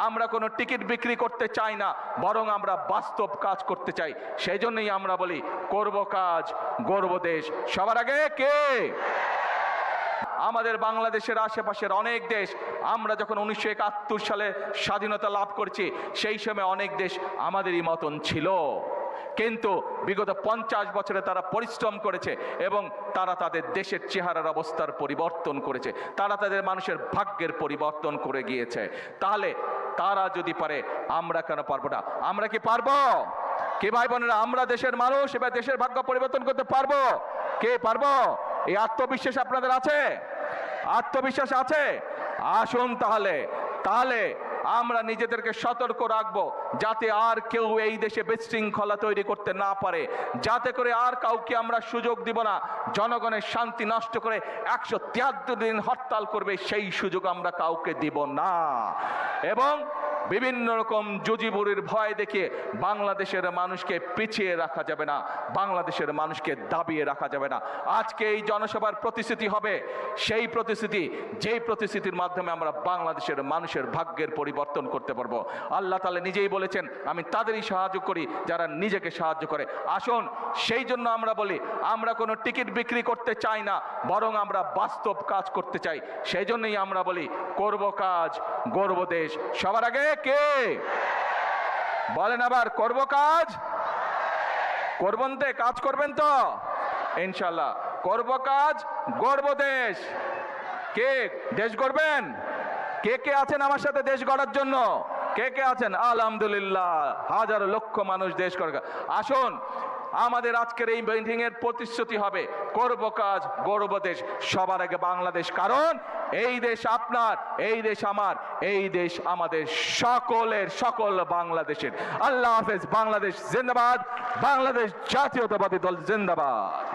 আমরা কোনো টিকিট বিক্রি করতে চাই না, বরং আমরা বাস্তব কাজ করতে চাই। সেই জন্যই আমরা বলি করব কাজ, গর্ব দেশ। সবার আগে কে? আমাদের বাংলাদেশের আশেপাশের অনেক দেশ, আমরা যখন 1971 সালে স্বাধীনতা লাভ করছি, সেই সময় অনেক দেশ আমাদেরই মতন ছিল, কিন্তু বিগত 50 বছরে তারা পরিশ্রম করেছে এবং তারা তাদের দেশের চেহারার অবস্থার পরিবর্তন করেছে, তারা তাদের মানুষের ভাগ্যের পরিবর্তন করে গিয়েছে। তাহলে তারা যদি পারে, আমরা কেন পারবো না? আমরা কি পারবো? কে ভাই বোনেরা, আমরা দেশের মানুষ, এবার দেশের ভাগ্য পরিবর্তন করতে পারবো? কে পারবো? এই আত্মবিশ্বাস আপনাদের আছে? আত্মবিশ্বাস আছে? আসুন তাহলে আমরা নিজেদেরকে সতর্ক রাখবো, যাতে আর কেউ এই দেশে বিশৃঙ্খলা তৈরি করতে না পারে, যাতে করে আর কাউকে আমরা সুযোগ দিব না জনগণের শান্তি নষ্ট করে 173 দিন হরতাল করবে, সেই সুযোগ আমরা কাউকে দিব না। এবং বিভিন্ন রকম জুজিবুরির ভয় দেখিয়ে বাংলাদেশের মানুষকে পিছিয়ে রাখা যাবে না, বাংলাদেশের মানুষকে দাবিয়ে রাখা যাবে না। আজকে এই জনসভার প্রতিশ্রুতি হবে সেই প্রতিশ্রুতি, যেই প্রতিশ্রুতির মাধ্যমে আমরা বাংলাদেশের মানুষের ভাগ্যের পরিবর্তন করতে পারবো। আল্লাহ তাআলা নিজেই বলেছেন, আমি তাদেরই সাহায্য করি যারা নিজেকে সাহায্য করে। আসুন, সেই জন্য আমরা বলি আমরা কোনো টিকিট বিক্রি করতে চাই না, বরং আমরা বাস্তব কাজ করতে চাই। সেই জন্যই আমরা বলি করব কাজ, গর্ব দেশ। সবার আগে কে? বলেন আবার, করব কাজ, করবেন তো? কাজ করবেন তো ইনশাআল্লাহ? করব কাজ, গর্ব দেশ। কে দেশ গড়বেন? কে কে আছেন আমার সাথে দেশ গড়ার জন্য? কে কে আছেন? আলহামদুলিল্লাহ, হাজার লক্ষ মানুষ দেশ গড়বে। আসুন, আমাদের আজকের এই মিটিং এর প্রতিশ্রুতি হবে করব কাজ, গর্ব দেশ। সবার আগে বাংলাদেশ, কারণ এই দেশ আপনার, এই দেশ আমার, এই দেশ আমাদের সকলের, সকল বাংলাদেশের। আল্লাহ হাফেজ। বাংলাদেশ জিন্দাবাদ, বাংলাদেশ জাতীয়তাবাদী দল জিন্দাবাদ।